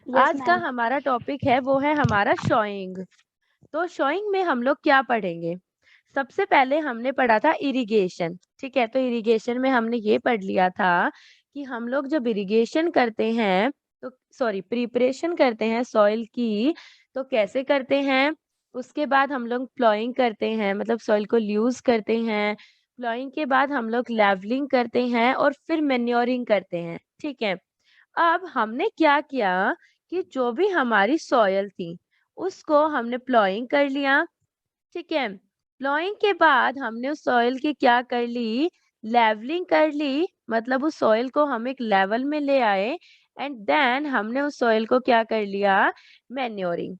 Yes आज का ma'am. हमारा टॉपिक है वो है हमारा शॉइंग। तो शॉइंग में हम लोग क्या पढ़ेंगे? सबसे पहले हमने पढ़ा था इरिगेशन। ठीक है, तो इरिगेशन में हमने ये पढ़ लिया था कि हम लोग जब इरिगेशन करते हैं तो सॉरी प्रिपरेशन करते हैं सॉइल की, तो कैसे करते हैं। उसके बाद हम लोग प्लॉइंग करते हैं, मतलब सॉइल को ल्यूज करते हैं। प्लॉइंग के बाद हम लोग लेवलिंग करते हैं और फिर मैन्योरिंग करते हैं। ठीक है, अब हमने क्या किया कि जो भी हमारी सॉयल थी उसको हमने प्लॉइंग कर लिया। ठीक है, प्लॉइंग के बाद हमने उस सॉइल की क्या कर ली, लेवलिंग कर ली, मतलब उस सॉइल को हम एक लेवल में ले आए। एंड देन हमने उस सॉइल को क्या कर लिया, मैन्योरिंग,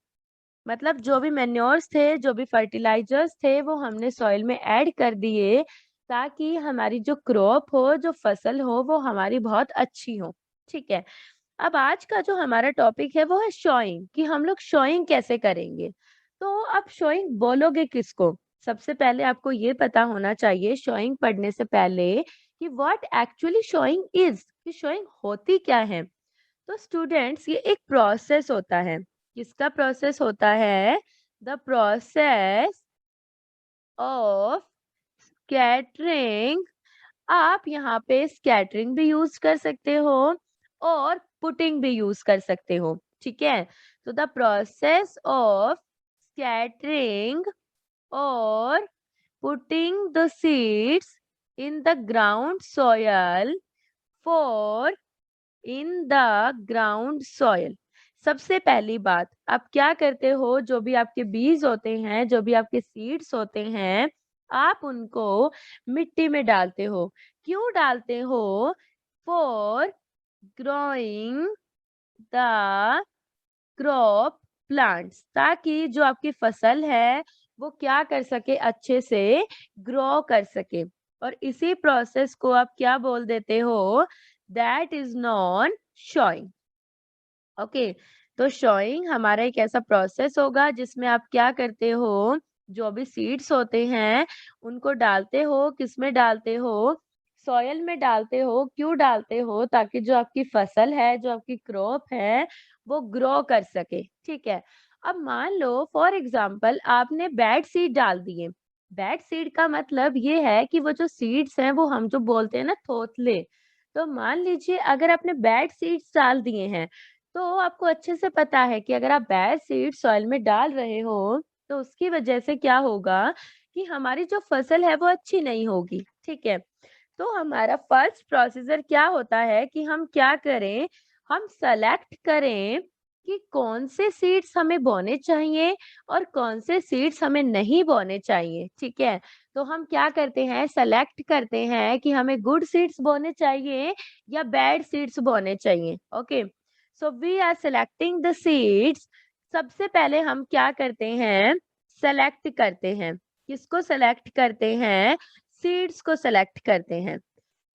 मतलब जो भी मैन्योर्स थे, जो भी फर्टिलाइजर्स थे वो हमने सॉइल में ऐड कर दिए, ताकि हमारी जो क्रॉप हो, जो फसल हो, वो हमारी बहुत अच्छी हो। ठीक है, अब आज का जो हमारा टॉपिक है वो है शोइंग, कि हम लोग शोइंग कैसे करेंगे। तो अब शोइंग बोलोगे किसको? सबसे पहले आपको ये पता होना चाहिए शोइंग पढ़ने से पहले कि व्हाट एक्चुअली शोइंग इज, कि शोइंग होती क्या है। तो स्टूडेंट्स, ये एक प्रोसेस होता है। किसका प्रोसेस होता है? The process of scattering. आप यहाँ पे स्कैटरिंग भी यूज कर सकते हो और पुटिंग भी यूज कर सकते हो। ठीक है, तो द प्रोसेस ऑफ स्कैटरिंग और putting the seeds in the ground soil for in the ground soil. सबसे पहली बात, आप क्या करते हो, जो भी आपके बीज होते हैं, जो भी आपके सीड्स होते हैं, आप उनको मिट्टी में डालते हो। क्यों डालते हो? For growing the crop plants, ताकि जो आपकी फसल है वो क्या कर सके, अच्छे से ग्रो कर सके। और इसी प्रोसेस को आप क्या बोल देते हो? That is non sowing. Okay, तो शॉइंग हमारा एक ऐसा प्रोसेस होगा जिसमें आप क्या करते हो, जो भी सीड्स होते हैं उनको डालते हो। किसमें डालते हो? सॉयल में डालते हो। क्यों डालते हो? ताकि जो आपकी फसल है, जो आपकी क्रॉप है, वो ग्रो कर सके। ठीक है, अब मान लो फॉर एग्जाम्पल आपने बैड सीड डाल दिए। बैड सीड का मतलब ये है कि वो जो सीड्स हैं वो हम जो बोलते हैं ना, थोथले। तो मान लीजिए अगर आपने बैड सीड्स डाल दिए हैं, तो आपको अच्छे से पता है कि अगर आप बैड सीड सॉइल में डाल रहे हो तो उसकी वजह से क्या होगा कि हमारी जो फसल है वो अच्छी नहीं होगी। ठीक है, तो हमारा फर्स्ट प्रोसीजर क्या होता है कि हम क्या करें, हम सेलेक्ट करें कि कौन से सीड्स हमें बोने चाहिए और कौन से सीड्स हमें नहीं बोने चाहिए। ठीक है, तो हम क्या करते हैं, सेलेक्ट करते हैं कि हमें गुड सीड्स बोने चाहिए या बैड सीड्स बोने चाहिए। Okay, so we are selecting the seeds. सबसे पहले हम क्या करते हैं, सेलेक्ट करते हैं। किसको सेलेक्ट करते हैं? सीड्स को सेलेक्ट करते हैं।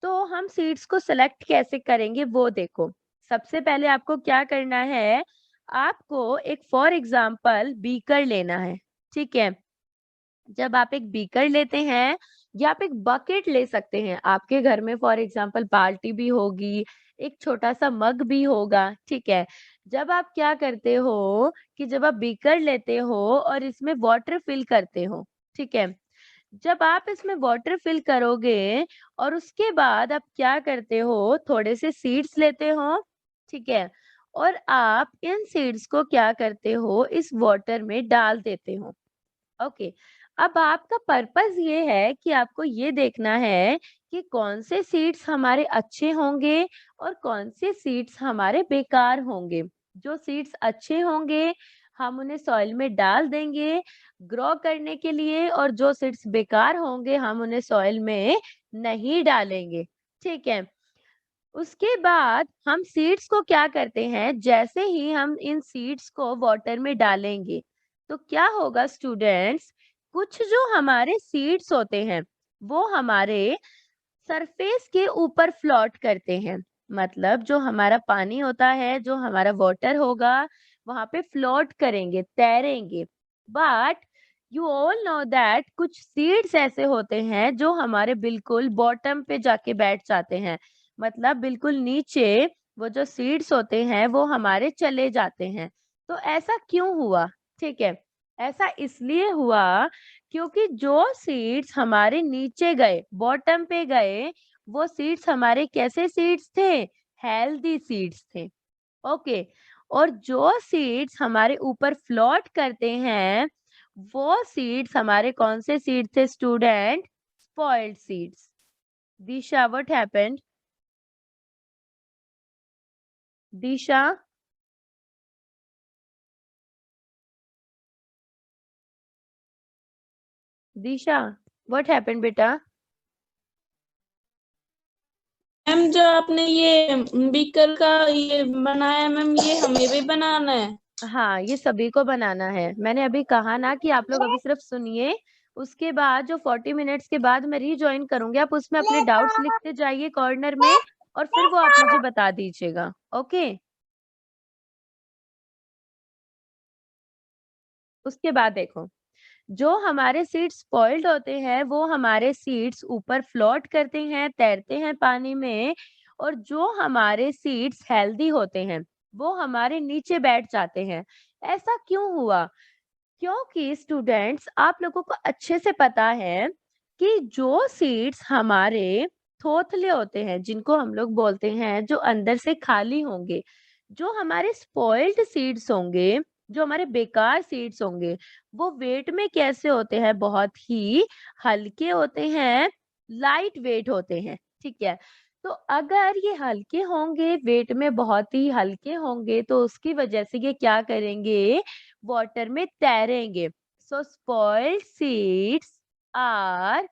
तो हम सीड्स को सेलेक्ट कैसे करेंगे वो देखो। सबसे पहले आपको क्या करना है, आपको एक फॉर एग्जांपल बीकर लेना है। ठीक है, जब आप एक बीकर लेते हैं या आप एक बकेट ले सकते हैं, आपके घर में फॉर एग्जांपल बाल्टी भी होगी, एक छोटा सा मग भी होगा। ठीक है, जब आप क्या करते हो कि जब आप बीकर लेते हो और इसमें वाटर फिल करते हो। ठीक है, जब आप इसमें वाटर फिल करोगे और उसके बाद आप क्या करते हो, थोड़े से सीड्स लेते हो। ठीक है, और आप इन सीड्स को क्या करते हो, इस वाटर में डाल देते हो। ओके, अब आपका पर्पस ये है कि आपको ये देखना है कि कौन से सीड्स हमारे अच्छे होंगे और कौन से सीड्स हमारे बेकार होंगे। जो सीड्स अच्छे होंगे हम उन्हें सॉइल में डाल देंगे ग्रो करने के लिए, और जो सीड्स बेकार होंगे हम उन्हें सॉइल में नहीं डालेंगे। ठीक है, उसके बाद हम सीड्स को क्या करते हैं, जैसे ही हम इन सीड्स को वाटर में डालेंगे तो क्या होगा स्टूडेंट्स, कुछ जो हमारे सीड्स होते हैं वो हमारे सरफेस के ऊपर फ्लोट करते हैं। मतलब जो हमारा पानी होता है, जो हमारा वाटर होगा, वहां पे फ्लोट करेंगे, तैरेंगे। But you all know that कुछ सीड्स ऐसे होते हैं जो हमारे बिल्कुल बॉटम पे जाके बैठ जाते हैं, मतलब बिल्कुल नीचे वो जो सीड्स होते हैं वो हमारे चले जाते हैं। तो ऐसा क्यों हुआ? ठीक है, ऐसा इसलिए हुआ क्योंकि जो सीड्स हमारे नीचे गए, बॉटम पे गए, वो सीड्स हमारे कैसे सीड्स थे? हेल्दी सीड्स थे। ओके, और जो सीड्स हमारे ऊपर फ्लोट करते हैं, वो सीड्स हमारे कौन से सीड थे student? Spoiled seeds. Disha, what happened? Disha, Disha, what happened बेटा? मैम जो आपने ये बीकर का ये बनाया मैम, ये हमें भी बनाना है? हाँ, ये सभी को बनाना है। मैंने अभी कहा ना कि आप लोग अभी सिर्फ सुनिए, उसके बाद जो 40 मिनट्स के बाद मैं रीजॉइन करूंगी, आप उसमें अपने डाउट्स लिखते जाइए कॉर्नर में, और फिर वो आप मुझे बता दीजिएगा। ओके, उसके बाद देखो, जो हमारे सीड्स स्पॉइल्ड होते हैं वो हमारे सीड्स ऊपर फ्लोट करते हैं, तैरते हैं पानी में, और जो हमारे सीड्स हेल्दी होते हैं वो हमारे नीचे बैठ जाते हैं। ऐसा क्यों हुआ? क्योंकि स्टूडेंट्स, आप लोगों को अच्छे से पता है कि जो सीड्स हमारे थोथले होते हैं, जिनको हम लोग बोलते हैं जो अंदर से खाली होंगे, जो हमारे स्पॉइल्ड सीड्स होंगे, जो हमारे बेकार सीड्स होंगे, वो वेट में कैसे होते हैं? बहुत ही हल्के होते हैं, लाइट वेट होते हैं। ठीक है, तो अगर ये हल्के होंगे, वेट में बहुत ही हल्के होंगे, तो उसकी वजह से ये क्या करेंगे? वाटर में तैरेंगे। So spoiled seeds are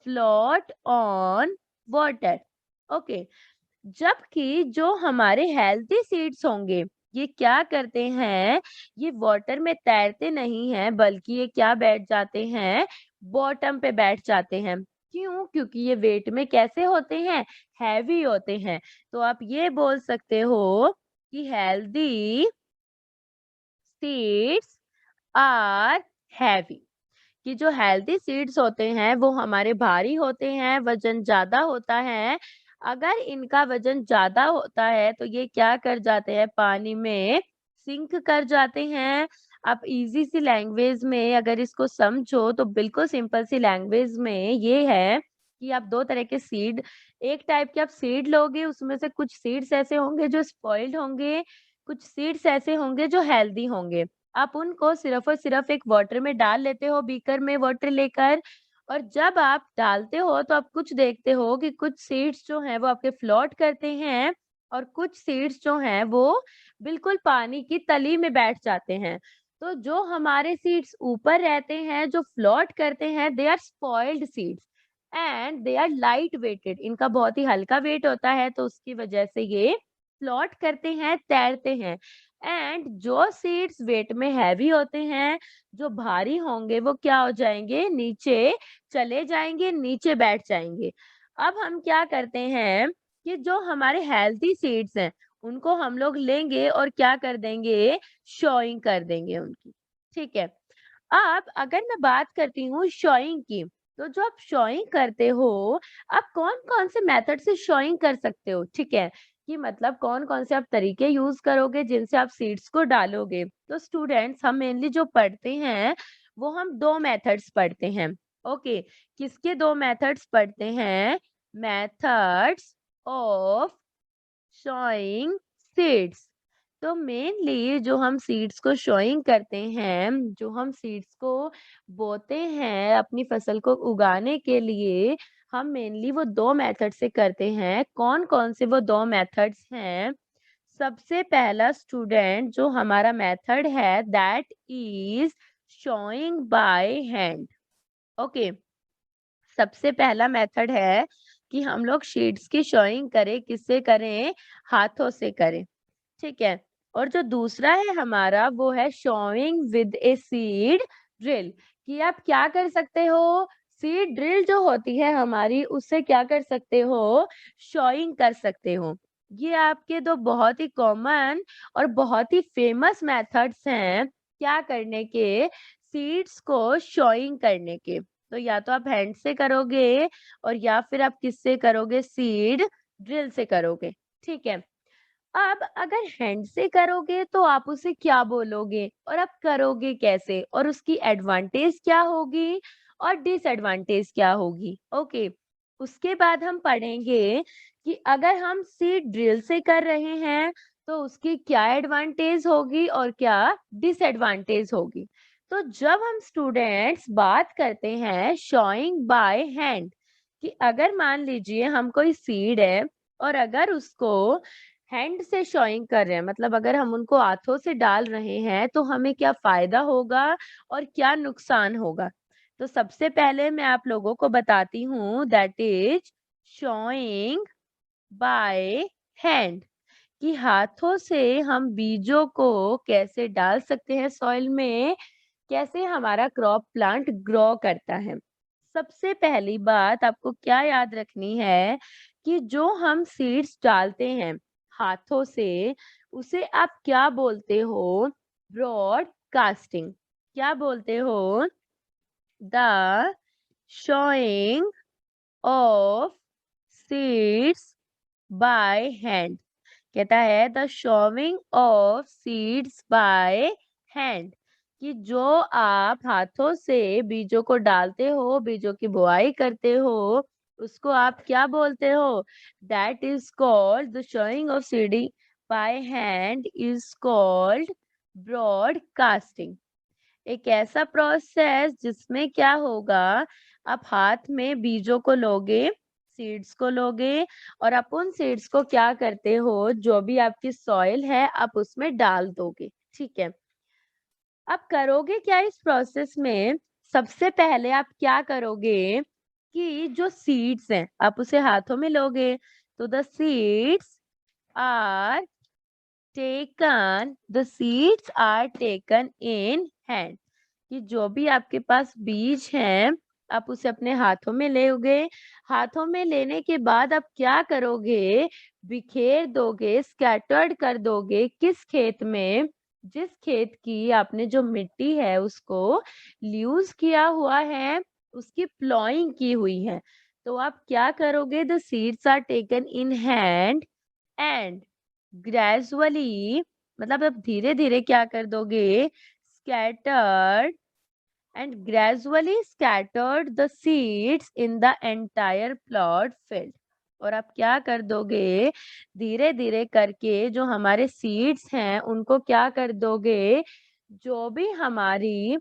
float on water. Okay, जबकि जो हमारे हेल्थी सीड्स होंगे, ये क्या करते हैं? ये वाटर में तैरते नहीं हैं, बल्कि ये क्या बैठ जाते हैं? बॉटम पे बैठ जाते हैं। क्यों? क्योंकि ये वेट में कैसे होते हैं? हैवी होते हैं। तो आप ये बोल सकते हो कि हेल्दी सीड्स आर हैवी, कि जो हेल्दी सीड्स होते हैं वो हमारे भारी होते हैं, वजन ज्यादा होता है। अगर इनका वजन ज्यादा होता है तो ये क्या कर जाते हैं? पानी में सिंक कर जाते हैं। आप इजी सी लैंग्वेज में अगर इसको समझो तो बिल्कुल सिंपल सी लैंग्वेज में ये है कि आप दो तरह के सीड, एक टाइप के आप सीड लोगे, उसमें से कुछ सीड्स ऐसे होंगे जो स्पॉइल्ड होंगे, कुछ सीड्स ऐसे होंगे जो हेल्दी होंगे। आप उनको सिर्फ और सिर्फ एक वाटर में डाल लेते हो, बीकर में वाटर लेकर, और जब आप डालते हो तो आप कुछ देखते हो कि कुछ सीड्स जो हैं वो आपके फ्लोट करते हैं, और कुछ सीड्स जो हैं वो बिल्कुल पानी की तली में बैठ जाते हैं। तो जो हमारे सीड्स ऊपर रहते हैं, जो फ्लोट करते हैं, they are spoiled seeds and they are light weighted. इनका बहुत ही हल्का वेट होता है, तो उसकी वजह से ये फ्लोट करते हैं, तैरते हैं। एंड जो सीड्स वेट में हैवी होते हैं, जो भारी होंगे, वो क्या हो जाएंगे? नीचे चले जाएंगे, नीचे बैठ जाएंगे। अब हम क्या करते हैं कि जो हमारे हेल्थी सीड्स हैं, उनको हम लोग लेंगे और क्या कर देंगे? शॉइंग कर देंगे उनकी। ठीक है, अब अगर मैं बात करती हूँ शॉइंग की, तो जो आप शॉइंग करते हो, आप कौन-कौन से मेथड से शॉइंग कर सकते हो? ठीक है, कि मतलब कौन-कौन से आप तरीके यूज़ करोगे जिनसे आप सीड्स को डालोगे? तो स्टूडेंट्स, हम मेनली जो पढ़ते हैं, वो हम 2 मेथड्स पढ़ते हैं। ओके, किसके 2 मेथड्स पढ़ते हैं? Methods of showing seeds. तो मेनली जो हम सीड्स को शोइंग करते हैं, जो हम सीड्स को बोते हैं अपनी फसल को उगाने के लिए, हम मेनली वो 2 मेथड से करते हैं। कौन-कौन से वो 2 मेथड्स हैं? सबसे पहला स्टूडेंट जो हमारा मेथड है, that is showing by hand. Okay, सबसे पहला मेथड है कि हम लोग शीट्स की शोइंग करें, किससे करें? हाथों से करें। ठीक है, और जो दूसरा है हमारा, वो है showing with a seed drill, कि आप क्या कर सकते हो? सीड ड्रिल जो होती है हमारी, उससे क्या कर सकते हो? शोइंग कर सकते हो। ये आपके 2 बहुत ही कॉमन और बहुत ही फेमस मेथड्स हैं क्या करने के? सीड्स को शोइंग करने के। तो या तो आप हैंड से करोगे, और या फिर आप किससे करोगे? सीड ड्रिल से करोगे। ठीक है, अब अगर हैंड से करोगे तो आप उसे क्या बोलोगे और आप करोगे कैसे और उसकी एडवांटेज क्या होगी और डिसएडवांटेज क्या होगी। ओके, उसके बाद हम पढ़ेंगे कि अगर हम सीड ड्रिल से कर रहे हैं तो उसकी क्या एडवांटेज होगी और क्या डिसएडवांटेज होगी। तो जब हम स्टूडेंट्स बात करते हैं शॉइंग बाय हैंड कि अगर मान लीजिए हम कोई सीड है और अगर उसको हैंड से शॉइंग कर रहे हैं, मतलब अगर हम उनको हाथों से डाल रहे हैं तो हमें क्या फायदा होगा और क्या नुकसान होगा। तो सबसे पहले मैं आप लोगों को बताती हूँ दैट इज शॉइंग बाय हैंड कि हाथों से हम बीजों को कैसे डाल सकते हैं सॉइल में, कैसे हमारा क्रॉप प्लांट ग्रो करता है। सबसे पहली बात आपको क्या याद रखनी है कि जो हम सीड्स डालते हैं हाथों से उसे आप क्या बोलते हो, ब्रॉडकास्टिंग। क्या बोलते हो, the showing off seeds by hand. कहता है the showing of seeds by hand कि जो आप हाथों से बीजों को डालते हो, बीजों की बुआई करते हो, उसको आप क्या बोलते हो, that is called the showing off seeding by hand is called broadcasting. एक ऐसा प्रोसेस जिसमें क्या होगा, आप हाथ में बीजों को लोगे, सीड्स को लोगे और आप उन सीड्स को क्या करते हो, जो भी आपकी सॉइल है आप उसमें डाल दोगे। ठीक है, अब करोगे क्या इस प्रोसेस में, सबसे पहले आप क्या करोगे कि जो सीड्स हैं आप उसे हाथों में लोगे, तो are the seeds are taken in hand कि जो भी आपके पास बीज हैं आप उसे अपने हाथों में लोगे। हाथों में लेने के बाद आप क्या करोगे, बिखेर दोगे, स्कैटर्ड कर दोगे किस खेत में, जिस खेत की आपने जो मिट्टी है उसको ल्यूज किया हुआ है, उसकी प्लॉइंग की हुई है। तो आप क्या करोगे, the seeds are taken in hand and gradually, मतलब आप धीरे धीरे क्या कर दोगे, scattered and gradually scattered the seeds in the entire plot field। और आप क्या कर दोगे, धीरे धीरे करके जो हमारे सीड्स हैं उनको क्या कर दोगे, जो भी हमारी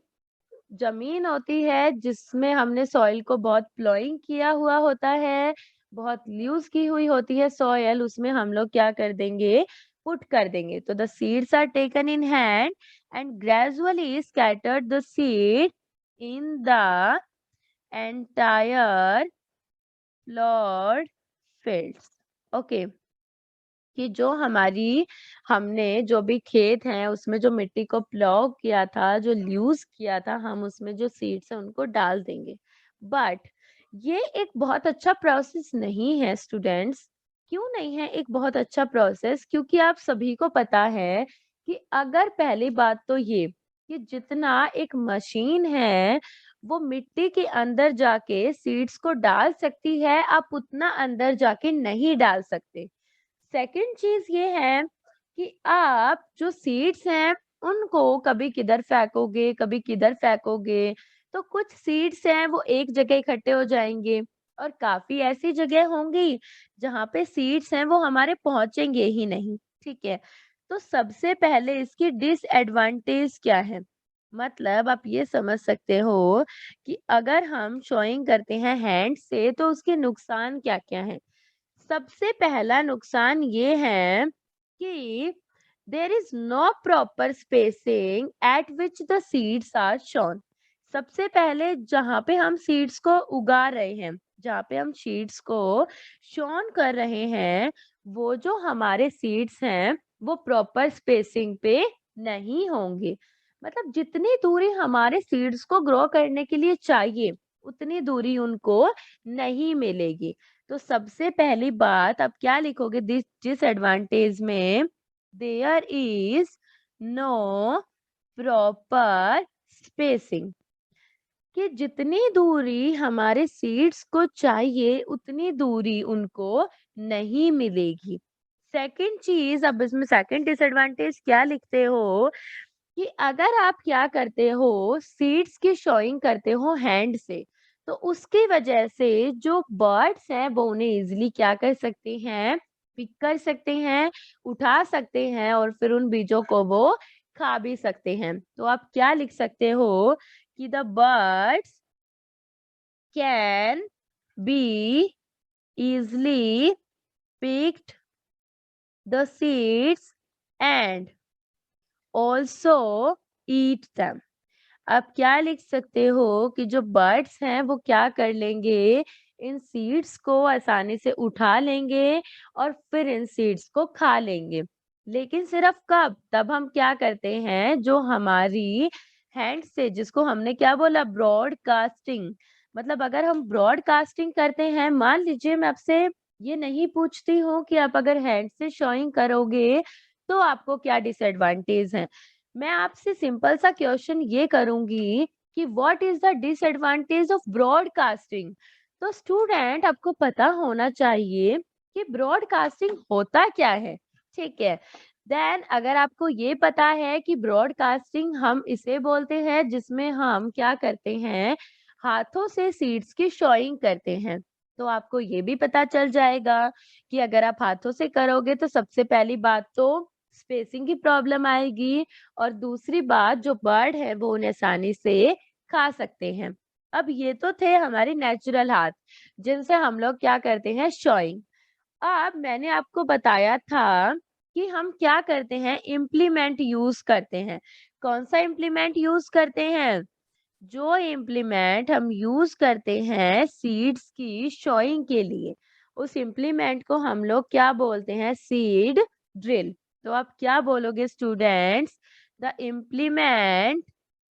जमीन होती है जिसमें हमने सॉइल को बहुत प्लॉइंग किया हुआ होता है, बहुत लूज की हुई होती है सॉइल, उसमें हम लोग क्या कर देंगे, पुट कर देंगे। तो the seeds are taken in hand and gradually scattered the seed in the entire plot fields. Okay, कि जो हमारी हमने जो भी खेत है उसमें जो मिट्टी को प्लॉव किया था, जो ल्यूज किया था, हम उसमें जो सीड्स है उनको डाल देंगे। बट ये एक बहुत अच्छा प्रोसेस नहीं है स्टूडेंट्स। क्यों नहीं है एक बहुत अच्छा प्रोसेस, क्योंकि आप सभी को पता है कि अगर पहली बात तो ये कि जितना एक मशीन है वो मिट्टी के अंदर जाके सीड्स को डाल सकती है, आप उतना अंदर जाके नहीं डाल सकते। सेकंड चीज ये है कि आप जो सीड्स हैं उनको कभी किधर फेंकोगे, कभी किधर फेंकोगे, तो कुछ सीड्स हैं वो एक जगह इकट्ठे हो जाएंगे और काफी ऐसी जगह होंगी जहाँ पे सीड्स हैं वो हमारे पहुंचेंगे ही नहीं। ठीक है, तो सबसे पहले इसकी डिसएडवांटेज क्या है, मतलब आप ये समझ सकते हो कि अगर हम शोइंग करते हैं हैंड से तो उसके नुकसान क्या क्या है। सबसे पहला नुकसान ये है कि there is no proper spacing at which the seeds are sown. सबसे पहले जहाँ पे हम सीड्स को उगा रहे हैं, जहाँ पे हम सीड्स को शोन कर रहे हैं, वो जो हमारे सीड्स हैं वो प्रॉपर स्पेसिंग पे नहीं होंगे। मतलब जितनी दूरी हमारे सीड्स को ग्रो करने के लिए चाहिए उतनी दूरी उनको नहीं मिलेगी। तो सबसे पहली बात आप क्या लिखोगे दिस डिसएडवांटेज में, there is no proper spacing कि जितनी दूरी हमारे सीड्स को चाहिए उतनी दूरी उनको नहीं मिलेगी। सेकंड चीज, अब इसमें सेकंड डिसएडवांटेज क्या लिखते हो कि अगर आप क्या करते हो, सीड्स की शोइंग करते हो हैंड से, तो उसकी वजह से जो बर्ड्स हैं वो उन्हें इजीली क्या कर सकते हैं, पिक कर सकते हैं, उठा सकते हैं और फिर उन बीजों को वो खा भी सकते हैं। तो आप क्या लिख सकते हो कि the birds can be easily picked the seeds and also eat them। आप क्या लिख सकते हो कि जो बर्ड्स हैं वो क्या कर लेंगे, इन सीड्स को आसानी से उठा लेंगे और फिर इन सीड्स को खा लेंगे। लेकिन सिर्फ कब, तब हम क्या करते हैं, जो हमारी हैंड से, जिसको हमने क्या बोला, ब्रॉडकास्टिंग। मतलब अगर हम ब्रॉडकास्टिंग करते हैं, मान लीजिए मैं आपसे ये नहीं पूछती हूँ कि आप अगर हैंड से शोइंग करोगे तो आपको क्या डिसएडवांटेज है, मैं आपसे सिंपल सा क्वेश्चन ये करूंगी कि what is the disadvantage of broadcasting. तो स्टूडेंट आपको पता होना चाहिए कि ब्रॉडकास्टिंग होता क्या है। ठीक है, देन अगर आपको ये पता है कि ब्रॉडकास्टिंग हम इसे बोलते हैं जिसमें हम क्या करते हैं, हाथों से सीड्स की शोइंग करते हैं, तो आपको ये भी पता चल जाएगा कि अगर आप हाथों से करोगे तो सबसे पहली बात तो स्पेसिंग की प्रॉब्लम आएगी और दूसरी बात जो बर्ड है वो उन्हें आसानी से खा सकते हैं। अब ये तो थे हमारे नेचुरल हाथ जिनसे हम लोग क्या करते हैं, शॉइंग। अब मैंने आपको बताया था कि हम क्या करते हैं, इम्प्लीमेंट यूज करते हैं। कौन सा इम्प्लीमेंट यूज करते हैं, जो इम्प्लीमेंट हम यूज करते हैं सीड्स की शोइंग के लिए, उस इम्प्लीमेंट को हम लोग क्या बोलते हैं, सीड ड्रिल। तो आप क्या बोलोगे students, the implement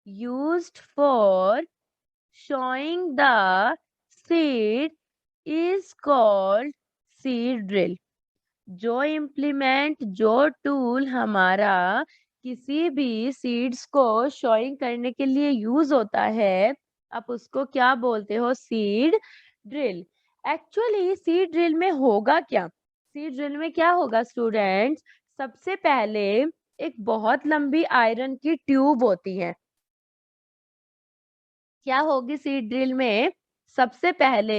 used for showing the seed is called seed drill। जो इम्प्लीमेंट, जो टूल हमारा किसी भी सीड्स को शोइंग करने के लिए यूज होता है, आप उसको क्या बोलते हो, seed drill. Actually seed drill में होगा क्या, सीड ड्रिल में क्या होगा स्टूडेंट्स, सबसे पहले एक बहुत लंबी आयरन की ट्यूब होती है। क्या होगी सीड ड्रिल में, सबसे पहले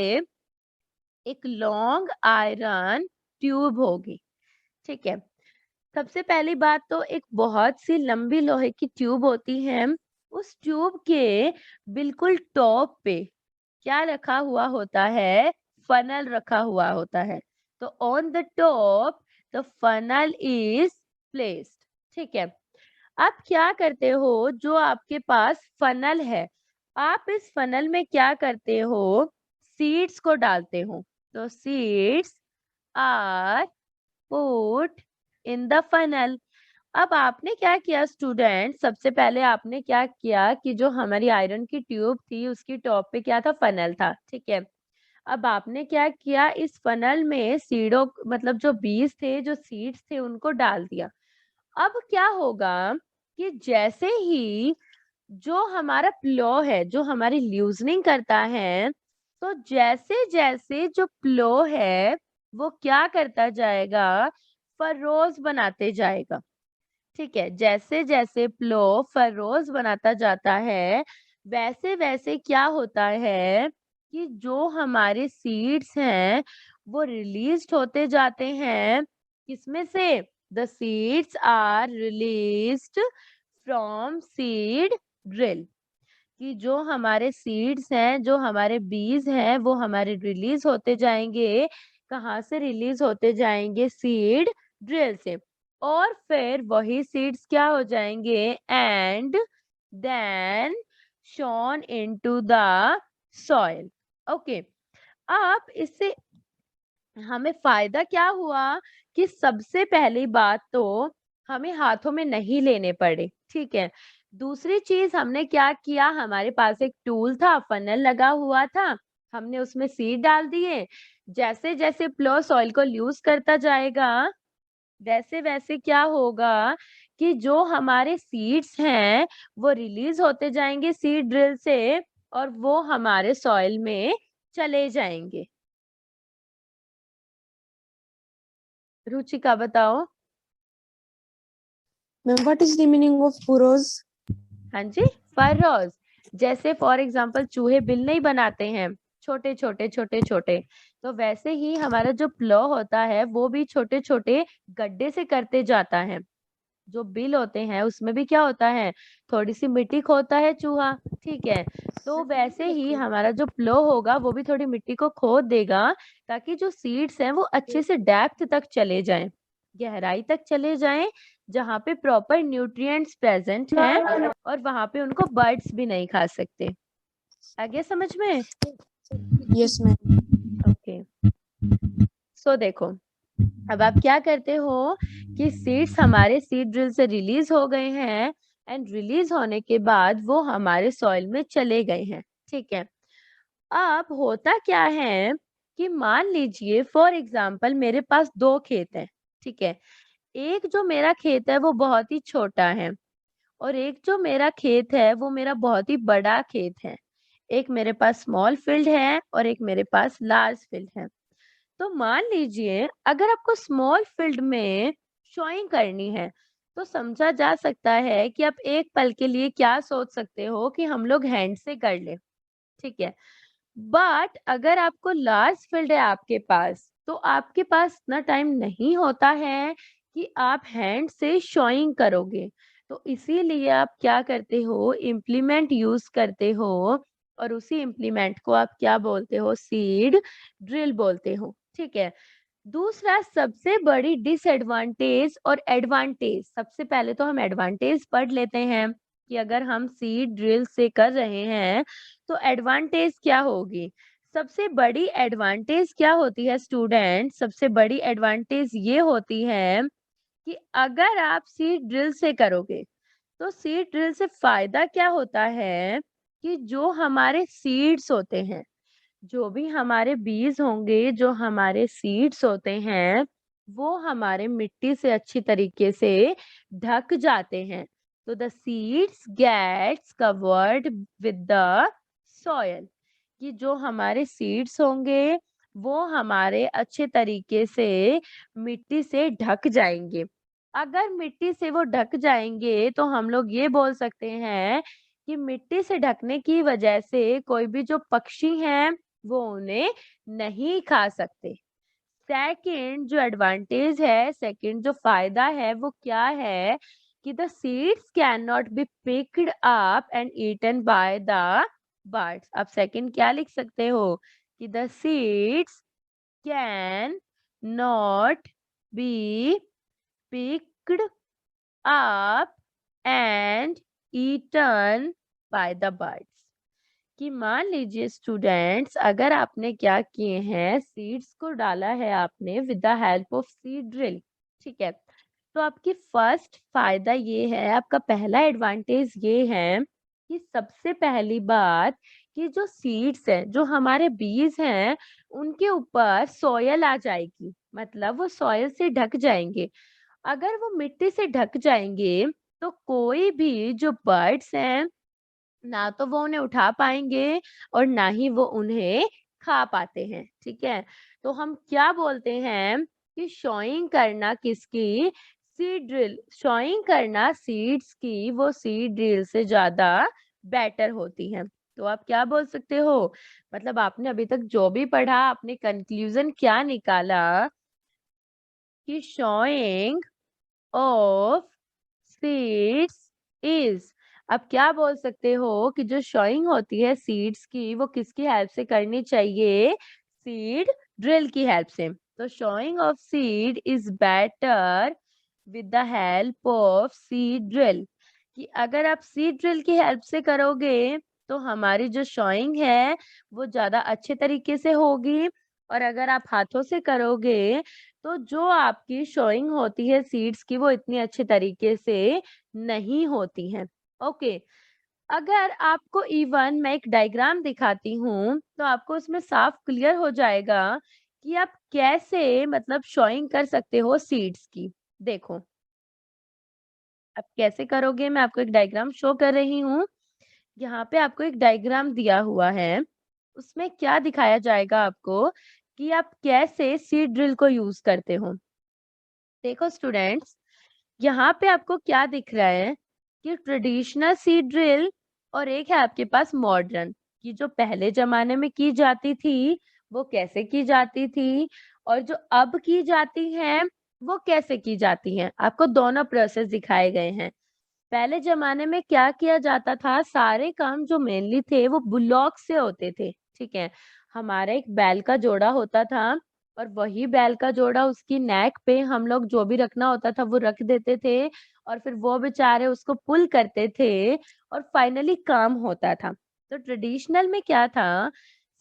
एक लॉन्ग आयरन ट्यूब होगी। ठीक है, सबसे पहली बात तो एक बहुत सी लंबी लोहे की ट्यूब होती है, उस ट्यूब के बिल्कुल टॉप पे क्या रखा हुआ होता है, फनल रखा हुआ होता है। तो on the top the funnel is placed. ठीक है, आप क्या करते हो, जो आपके पास फनल है, आप इस फनल में क्या करते हो, सीड्स को डालते हो। तो seeds are put in the funnel. अब आपने क्या किया स्टूडेंट, सबसे पहले आपने क्या किया कि जो हमारी आयरन की ट्यूब थी उसकी टॉप पे क्या था, फनल था। ठीक है, अब आपने क्या किया, इस फनल में सीडों, मतलब जो बीज थे, जो सीड्स थे, उनको डाल दिया। अब क्या होगा कि जैसे ही जो हमारा प्लो है, जो हमारी ल्यूजनिंग करता है, तो जैसे जैसे जो प्लो है वो क्या करता जाएगा, फरोज बनाते जाएगा। ठीक है, जैसे जैसे प्लो फरोज बनाता जाता है, वैसे वैसे क्या होता है कि जो हमारे सीड्स हैं वो रिलीज्ड होते जाते हैं। किसमें से, the seeds are released from seed drill. कि जो हमारे सीड्स हैं, जो हमारे बीज हैं, वो हमारे रिलीज होते जाएंगे। कहाँ से रिलीज होते जाएंगे, सीड ड्रिल से। और फिर वही सीड्स क्या हो जाएंगे, and then sown into the soil. Okay, अब इससे हमें फायदा क्या हुआ कि सबसे पहली बात तो हमें हाथों में नहीं लेने पड़े। ठीक है, दूसरी चीज हमने क्या किया, हमारे पास एक टूल था, फनल लगा हुआ था, हमने उसमें सीड डाल दिए। जैसे जैसे प्लो सॉइल को यूज करता जाएगा, वैसे वैसे क्या होगा कि जो हमारे सीड्स हैं वो रिलीज होते जाएंगे सीड ड्रिल से और वो हमारे सॉइल में चले जाएंगे। रुचिका बताओ। Ma'am, what is the meaning of furrows? हाँ जी, फरोज। जैसे फॉर एग्जाम्पल चूहे बिल नहीं बनाते हैं, छोटे छोटे छोटे छोटे, तो वैसे ही हमारा जो प्लो होता है वो भी छोटे छोटे गड्ढे से करते जाता है। जो बिल होते हैं उसमें भी क्या होता है, थोड़ी सी मिट्टी खोदता है चूहा, ठीक है। तो वैसे ही हमारा जो प्लो होगा वो भी थोड़ी मिट्टी को खोद देगा, ताकि जो सीड्स हैं वो अच्छे से डेप्थ तक चले जाएं, गहराई तक चले जाएं, जहाँ पे प्रॉपर न्यूट्रिएंट्स प्रेजेंट हैं और वहां पे उनको बर्ड्स भी नहीं खा सकते। आगे समझ में? Yes, ma'am. ओके, सो देखो, अब आप क्या करते हो कि सीड्स हमारे सीड ड्रिल से रिलीज हो गए हैं, एंड रिलीज होने के बाद वो हमारे सॉइल में चले गए हैं, ठीक है। अब होता क्या है कि मान लीजिए फॉर एग्जाम्पल मेरे पास 2 खेत हैं, ठीक है। एक जो मेरा खेत है वो बहुत ही छोटा है, और एक जो मेरा खेत है वो मेरा बहुत ही बड़ा खेत है। एक मेरे पास स्मॉल फील्ड है और एक मेरे पास लार्ज फील्ड है। तो मान लीजिए अगर आपको स्मॉल फील्ड में शोइंग करनी है, तो समझा जा सकता है कि आप एक पल के लिए क्या सोच सकते हो कि हम लोग हैंड से कर ले, ठीक है। बट अगर आपको लार्ज फील्ड है आपके पास, तो आपके पास इतना टाइम नहीं होता है कि आप हैंड से शोइंग करोगे। तो इसीलिए आप क्या करते हो, इम्प्लीमेंट यूज करते हो, और उसी इम्प्लीमेंट को आप क्या बोलते हो, सीड ड्रिल बोलते हो, ठीक है। दूसरा सबसे बड़ी डिसएडवांटेज और एडवांटेज, सबसे पहले तो हम एडवांटेज पढ़ लेते हैं कि अगर हम सीड ड्रिल से कर रहे हैं तो एडवांटेज क्या होगी। सबसे बड़ी एडवांटेज क्या होती है स्टूडेंट, सबसे बड़ी एडवांटेज ये होती है कि अगर आप सीड ड्रिल से करोगे तो सीड ड्रिल से फायदा क्या होता है कि जो हमारे सीड्स होते हैं, जो भी हमारे बीज होंगे, जो हमारे सीड्स होते हैं, वो हमारे मिट्टी से अच्छी तरीके से ढक जाते हैं। तो the seeds gets covered with the soil, कि जो हमारे सीड्स होंगे वो हमारे अच्छे तरीके से मिट्टी से ढक जाएंगे। अगर मिट्टी से वो ढक जाएंगे तो हम लोग ये बोल सकते हैं कि मिट्टी से ढकने की वजह से कोई भी जो पक्षी हैं वो उन्हें नहीं खा सकते। सेकंड जो एडवांटेज है, सेकंड जो फायदा है वो क्या है कि the seeds can not be picked up and eaten by the birds. आप सेकंड क्या लिख सकते हो कि the seeds can not be picked up and eaten by the birds। कि मान लीजिए स्टूडेंट्स, अगर आपने क्या किए हैं, सीड्स को डाला है आपने with the help of seed drill, ठीक है। तो आपकी फर्स्ट फायदा ये है, आपका पहला एडवांटेज ये है कि सबसे पहली बात कि जो सीड्स हैं, जो हमारे बीज हैं, उनके ऊपर सॉयल आ जाएगी, मतलब वो सॉयल से ढक जाएंगे। अगर वो मिट्टी से ढक जाएंगे तो कोई भी जो बर्ड्स हैं, ना तो वो उन्हें उठा पाएंगे और ना ही वो उन्हें खा पाते हैं, ठीक है। तो हम क्या बोलते हैं कि शॉइंग करना किसकी, सीड ड्रिल, शॉइंग करना सीड्स की, वो सीड ड्रिल से ज्यादा बेटर होती है। तो आप क्या बोल सकते हो, मतलब आपने अभी तक जो भी पढ़ा, आपने कंक्लूजन क्या निकाला कि शॉइंग ऑफ सीड्स इज, अब क्या बोल सकते हो कि जो शॉइंग होती है सीड्स की वो किसकी हेल्प से करनी चाहिए, सीड ड्रिल की हेल्प से। तो sowing of seed is better with the help of seed drill, कि अगर आप सीड ड्रिल की हेल्प से करोगे तो हमारी जो शॉइंग है वो ज्यादा अच्छे तरीके से होगी, और अगर आप हाथों से करोगे तो जो आपकी शोइंग होती है सीड्स की वो इतनी अच्छे तरीके से नहीं होती है। ओके, अगर आपको इवन मैं एक डायग्राम दिखाती हूँ तो आपको उसमें साफ क्लियर हो जाएगा कि आप कैसे मतलब शोइंग कर सकते हो सीड्स की। देखो आप कैसे करोगे, मैं आपको एक डायग्राम शो कर रही हूँ। यहाँ पे आपको एक डायग्राम दिया हुआ है, उसमें क्या दिखाया जाएगा आपको कि आप कैसे सीड ड्रिल को यूज करते हो। देखो स्टूडेंट्स, यहाँ पे आपको क्या दिख रहा है कि ट्रेडिशनल सीड ड्रिल और एक है आपके पास मॉडर्न, की जो पहले जमाने में की जाती थी वो कैसे की जाती थी, और जो अब की जाती हैं वो कैसे की जाती हैं। आपको दोनों प्रोसेस दिखाए गए हैं। पहले जमाने में क्या किया जाता था, सारे काम जो मेनली थे वो बुलॉक से होते थे, ठीक है। हमारा एक बैल का जोड़ा होता था और वही बैल का जोड़ा उसकी नेक पे हम लोग जो भी रखना होता था वो रख देते थे और फिर वो बेचारे उसको पुल करते थे और फाइनली काम होता था। तो ट्रेडिशनल में क्या था,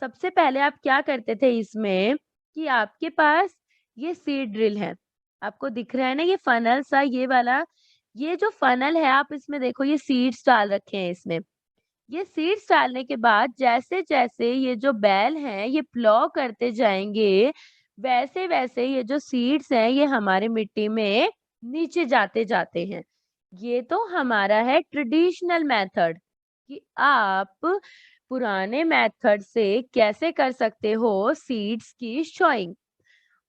सबसे पहले आप क्या करते थे इसमें कि आपके पास ये सीड ड्रिल है, आपको दिख रहा है ना ये फनल सा, ये वाला, ये जो फनल है आप इसमें देखो ये सीड्स डाल रखे हैं इसमें। ये सीड्स डालने के बाद जैसे जैसे ये जो बैल हैं ये प्लॉ करते जाएंगे, वैसे वैसे ये जो सीड्स हैं ये हमारे मिट्टी में नीचे जाते जाते हैं। ये तो हमारा है ट्रेडिशनल मेथड कि आप पुराने मेथड से कैसे कर सकते हो सीड्स की शोइंग।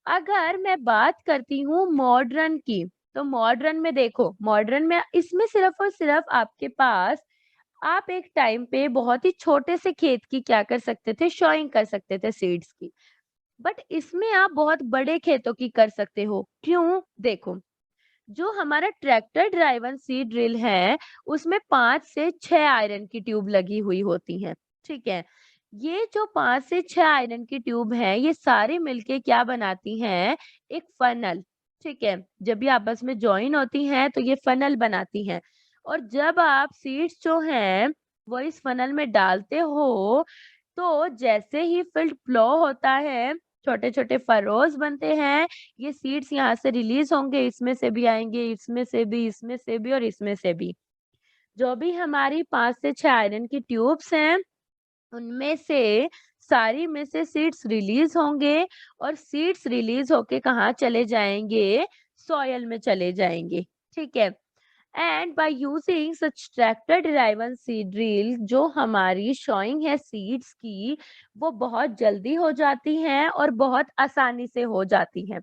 अगर मैं बात करती हूँ मॉडर्न की, तो मॉडर्न में देखो, मॉडर्न में इसमें सिर्फ और सिर्फ आपके पास, आप एक टाइम पे बहुत ही छोटे से खेत की क्या कर सकते थे, शोइंग कर सकते थे सीड्स की। बट इसमें आप बहुत बड़े खेतों की कर सकते हो। क्यों? देखो, जो हमारा ट्रैक्टर ड्राइवन सीड ड्रिल है उसमें 5 से 6 आयरन की ट्यूब लगी हुई होती हैं, ठीक है। ये जो 5 से 6 आयरन की ट्यूब है ये सारी मिलके क्या बनाती हैं, एक फनल, ठीक है। जब ये आपस में ज्वाइन होती हैं तो ये फनल बनाती हैं और जब आप सीड्स जो हैं वो इस फनल में डालते हो तो जैसे ही फील्ड फ्लो होता है, छोटे छोटे फरोज बनते हैं, ये सीड्स यहाँ से रिलीज होंगे, इसमें से भी आएंगे, इसमें से भी, इसमें से भी और इसमें से भी। जो भी हमारी 5 से 6 आयरन की ट्यूब्स हैं उनमें से सारी में से सीड्स रिलीज होंगे और सीड्स रिलीज होके कहाँ चले जाएंगे, सॉयल में चले जाएंगे, ठीक है। And by using such tractor driven seed drill, जो हमारी शोइंग है सीड्स की वो बहुत जल्दी हो जाती हैं और बहुत आसानी से हो जाती हैं।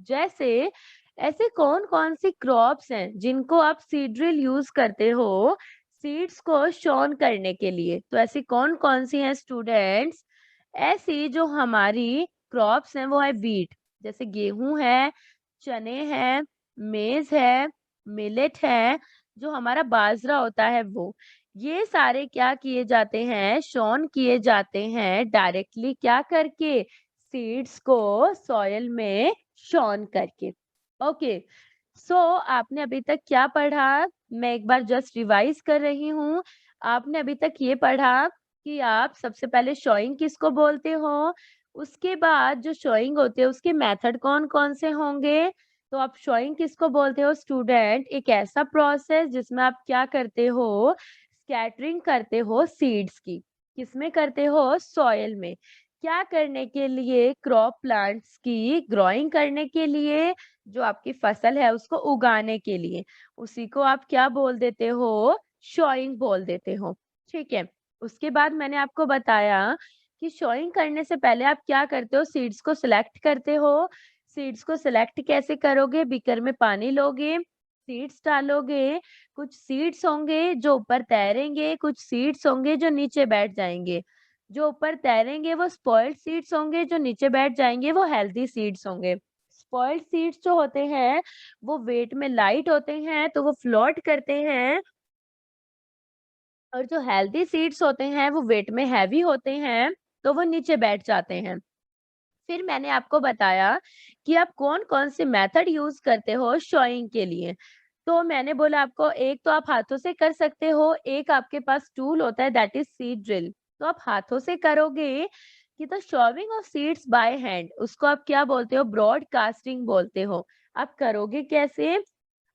जैसे ऐसे कौन कौन सी क्रॉप्स हैं जिनको आप सीड ड्रिल यूज करते हो सीड्स को शोन करने के लिए, तो ऐसी कौन कौन सी हैं स्टूडेंट्स? ऐसी जो हमारी क्रॉप्स हैं वो है वीट, जैसे गेहूं है, चने हैं, मेज है, मिलेट है, जो हमारा बाजरा होता है वो। ये सारे क्या किए जाते हैं, शोन किए जाते हैं डायरेक्टली क्या करके, सीड्स को सॉइल में शोन करके। ओके, सो आपने अभी तक क्या पढ़ा, मैं एक बार जस्ट रिवाइज कर रही हूँ। आपने अभी तक ये पढ़ा कि आप सबसे पहले शोइंग किसको बोलते हो, उसके बाद जो शोइंग होते हैं उसके मेथड कौन कौन से होंगे। तो आप शोइंग किसको बोलते हो स्टूडेंट, एक ऐसा प्रोसेस जिसमें आप क्या करते हो, स्कैटरिंग करते हो सीड्स की, किसमें करते हो, सॉइल में। क्या करने के लिए, क्रॉप प्लांट्स की ग्रोइंग करने के लिए, जो आपकी फसल है उसको उगाने के लिए, उसी को आप क्या बोल देते हो, शोइंग बोल देते हो, ठीक है। उसके बाद मैंने आपको बताया कि शोइंग करने से पहले आप क्या करते हो, सीड्स को सिलेक्ट करते हो। सीड्स को सिलेक्ट कैसे करोगे, बीकर में पानी लोगे, सीड्स डालोगे, कुछ सीड्स होंगे जो ऊपर तैरेंगे, कुछ सीड्स होंगे जो नीचे बैठ जाएंगे। जो ऊपर तैरेंगे वो स्पॉइल्ड सीड्स होंगे, जो नीचे बैठ जाएंगे वो हेल्दी सीड्स होंगे। स्पॉइल्ड सीड्स जो होते हैं वो वेट में लाइट होते हैं तो वो फ्लोट करते हैं, और जो हेल्दी सीड्स होते हैं वो वेट में हैवी होते हैं तो वो नीचे बैठ जाते हैं। फिर मैंने आपको बताया कि आप कौन कौन से मेथड यूज करते हो शोइंग के लिए। तो मैंने बोला आपको, एक तो आप हाथों से कर सकते हो, एक आपके पास टूल होता है दैट इज सीड ड्रिल, तो आप हाथों से करोगे कि तो showing of seeds by hand, उसको आप क्या बोलते हो, ब्रॉडकास्टिंग बोलते हो। आप करोगे कैसे,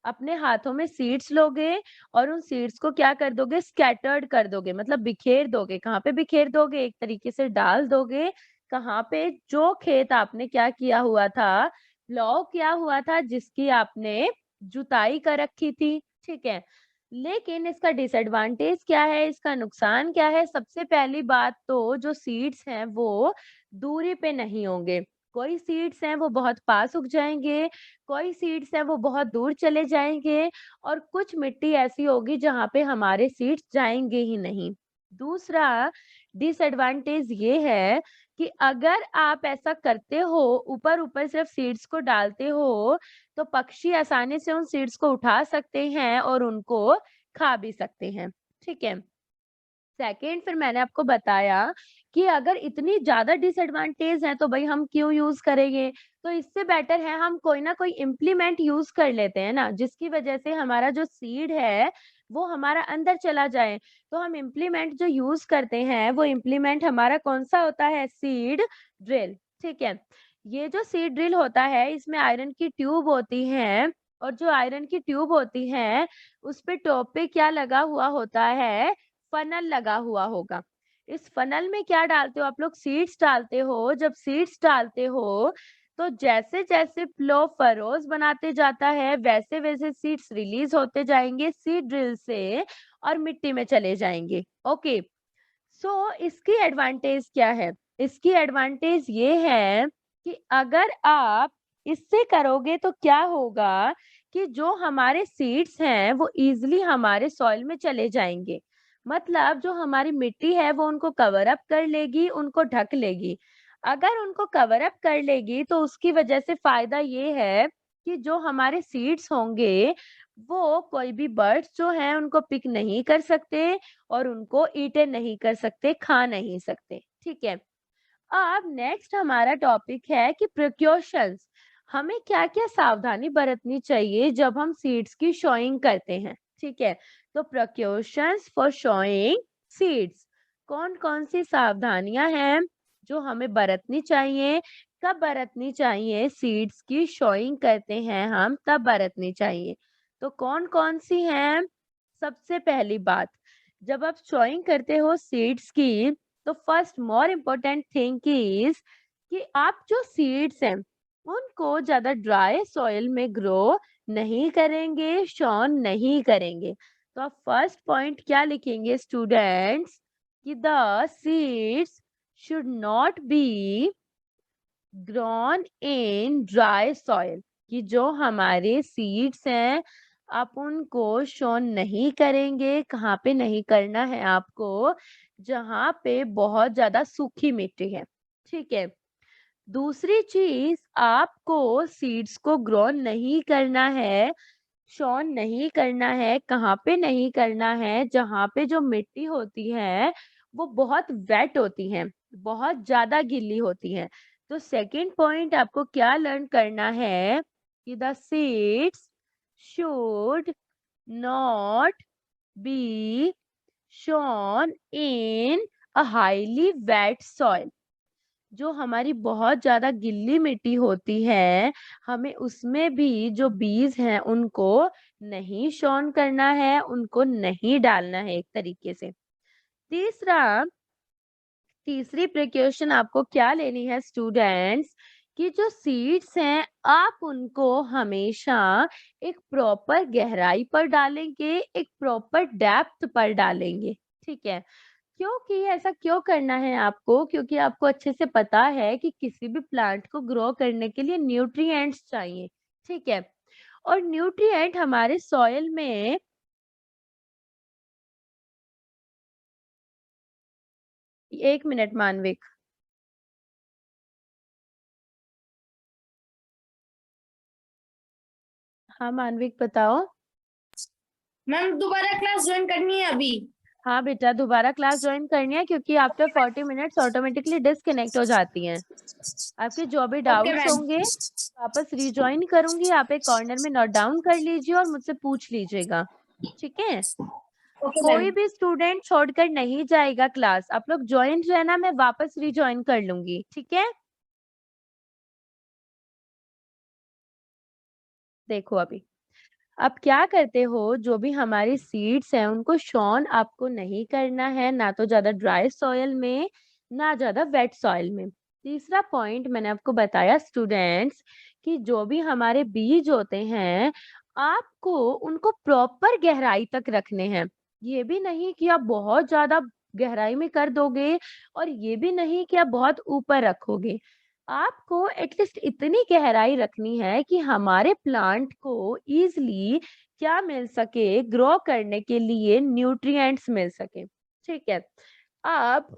अपने हाथों में सीड्स लोगे और उन सीड्स को क्या कर दोगे, स्कैटर्ड कर दोगे, मतलब बिखेर दोगे। कहाँ पे बिखेर दोगे, एक तरीके से डाल दोगे, कहाँ पे, जो खेत आपने क्या किया हुआ था, प्लॉव किया हुआ था, जिसकी आपने जुताई कर रखी थी, ठीक है। लेकिन इसका डिसएडवांटेज क्या है, इसका नुकसान क्या है, सबसे पहली बात तो जो सीड्स हैं वो दूरी पे नहीं होंगे। कोई सीड्स हैं वो बहुत पास उग जाएंगे, कोई सीड्स हैं वो बहुत दूर चले जाएंगे, और कुछ मिट्टी ऐसी होगी जहाँ पे हमारे सीड्स जाएंगे ही नहीं। दूसरा डिसएडवांटेज ये है कि अगर आप ऐसा करते हो, ऊपर ऊपर सिर्फ सीड्स को डालते हो, तो पक्षी आसानी से उन सीड्स को उठा सकते हैं और उनको खा भी सकते हैं। ठीक है। सेकंड, फिर मैंने आपको बताया कि अगर इतनी ज्यादा डिसएडवांटेज है तो भाई हम क्यों यूज करेंगे, तो इससे बेटर है हम कोई ना कोई इम्प्लीमेंट यूज कर लेते हैं ना, जिसकी वजह से हमारा जो सीड है वो हमारा अंदर चला जाए। तो हम इम्प्लीमेंट जो यूज करते हैं वो इम्प्लीमेंट हमारा कौन सा होता है? Seed drill. ठीक है। ये जो सीड ड्रिल होता है इसमें आयरन की ट्यूब होती है, और जो आयरन की ट्यूब होती है उस पे टॉप पे क्या लगा हुआ होता है? फनल लगा हुआ होगा। इस फनल में क्या डालते हो आप लोग? सीड्स डालते हो। जब सीड्स डालते हो तो जैसे जैसे फ्लो फरोज बनाते जाता है वैसे वैसे सीड्स रिलीज होते जाएंगे सीड ड्रिल से और मिट्टी में चले जाएंगे। ओके, सो इसकी एडवांटेज क्या है? इसकी एडवांटेज ये है कि अगर आप इससे करोगे तो क्या होगा कि जो हमारे सीड्स हैं वो इजीली हमारे सॉइल में चले जाएंगे। मतलब जो हमारी मिट्टी है वो उनको कवर अप कर लेगी, उनको ढक लेगी। अगर उनको कवर अप कर लेगी तो उसकी वजह से फायदा ये है कि जो हमारे सीड्स होंगे वो कोई भी बर्ड्स जो हैं उनको पिक नहीं कर सकते और उनको ईटे नहीं कर सकते, खा नहीं सकते। ठीक है। अब नेक्स्ट हमारा टॉपिक है कि प्रिकॉशंस, हमें क्या क्या सावधानी बरतनी चाहिए जब हम सीड्स की शोइंग करते हैं। ठीक है। तो प्रिकॉशंस फॉर शोइंग सीड्स, कौन कौन सी सावधानियां हैं जो हमें बरतनी चाहिए, कब बरतनी चाहिए? सीड्स की शोइंग करते हैं हम तब बरतनी चाहिए। तो कौन कौन सी हैं? सबसे पहली बात, जब आप शोइंग करते हो सीड्स की तो first more important thing is कि आप जो सीड्स हैं उनको ज्यादा ड्राई सॉइल में ग्रो नहीं करेंगे, शॉन नहीं करेंगे। तो आप फर्स्ट पॉइंट क्या लिखेंगे स्टूडेंट्स? कि the seeds should not be grown in dry soil, कि जो हमारे सीड्स हैं आप उनको शोन नहीं करेंगे। कहाँ पे नहीं करना है आपको? जहाँ पे बहुत ज्यादा सूखी मिट्टी है। ठीक है। दूसरी चीज, आपको सीड्स को ग्रो नहीं करना है, शोन नहीं करना है। कहाँ पे नहीं करना है? जहाँ पे जो मिट्टी होती है वो बहुत वेट होती है, बहुत ज्यादा गीली होती है। तो सेकंड पॉइंट आपको क्या लर्न करना है कि the seeds should not be shown in a highly wait soil. जो हमारी बहुत ज्यादा गिल्ली मिट्टी होती है हमें उसमें भी जो बीज हैं उनको नहीं शोन करना है, उनको नहीं डालना है एक तरीके से। तीसरी प्रिकॉशन आपको क्या लेनी है स्टूडेंट्स? कि जो सीड्स हैं आप उनको हमेशा एक प्रॉपर गहराई पर डालेंगे, एक प्रॉपर डेप्थ पर डालेंगे। ठीक है। क्योंकि ऐसा क्यों करना है आपको? क्योंकि आपको अच्छे से पता है कि किसी भी प्लांट को ग्रो करने के लिए न्यूट्रिएंट्स चाहिए। ठीक है। और न्यूट्रिएंट हमारे सॉइल में 1 मिनट मानविक। हाँ मानविक बताओ। मैम दोबारा क्लास ज्वाइन करनी है अभी। हाँ बेटा दोबारा क्लास ज्वाइन करनी है क्योंकि आफ्टर 40 मिनट्स ऑटोमेटिकली डिस्कनेक्ट हो जाती हैं। आपके जो भी डाउट्स होंगे वापस रिज्वाइन करूंगी, आप एक कॉर्नर में नोट डाउन कर लीजिए और मुझसे पूछ लीजिएगा। ठीक है। कोई भी स्टूडेंट छोड़कर नहीं जाएगा क्लास, आप लोग ज्वाइन रहना, मैं वापस रिज्वाइन कर लूंगी। ठीक है। देखो अभी अब क्या करते हो, जो भी हमारी सीड्स हैं उनको शॉन आपको नहीं करना है, ना तो ज्यादा ड्राई सॉइल में ना ज्यादा वेट सॉइल में। तीसरा पॉइंट मैंने आपको बताया स्टूडेंट्स कि जो भी हमारे बीज होते हैं आपको उनको प्रॉपर गहराई तक रखने हैं। ये भी नहीं कि आप बहुत ज्यादा गहराई में कर दोगे और ये भी नहीं कि आप बहुत ऊपर रखोगे। आपको एटलीस्ट इतनी गहराई रखनी है कि हमारे प्लांट को इजीली क्या मिल सके, ग्रो करने के लिए न्यूट्रिएंट्स मिल सके। ठीक है, अब